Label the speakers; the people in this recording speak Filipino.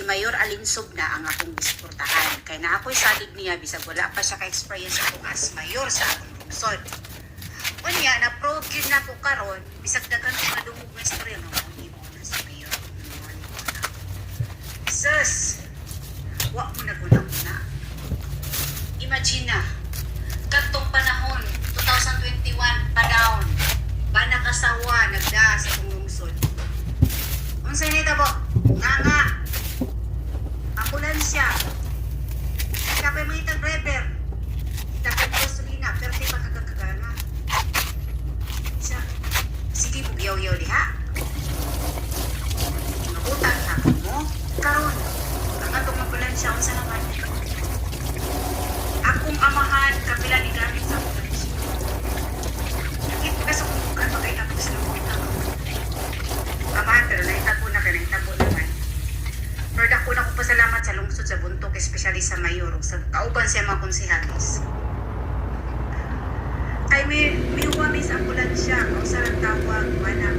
Speaker 1: Mayor Alinsub na ang akong disuportahan. Kaya na ako'y salig niya, bisag wala pa siya ka-experience ako as mayor sa akong lungsod. Unya, na-proud yun na ko karon, bisag dagan ko madungog na istorya, hindi mo na sa mayor. Sus, wak mo na guna-guna. Imagine na, katong panahon, 2021, pa-down, ba nakasawa, nagda sa akong lungsod. Unsay nita po? Nga. Ambulansya. Kapay mga itang driver. Dapat gasolina, pero di pa kagagagana. Sige, bugyaw-yaw diha. Nagutang hapon mo. Karon, ang atong ambulansya, unsa naman? Akong amahan, kapila ni gamit sa ambulansya. Nakit ka sa kumukan, makaitapos na mo itang amahan, pero naitabo na ka, naitabo naman. Pero dako na ko pasalamat sa lungsod sa Buntok, especially sa mayor, sa kauban siya mga konsehalis. Ay, may uwamis ambulansya, kung saan tawag, mana,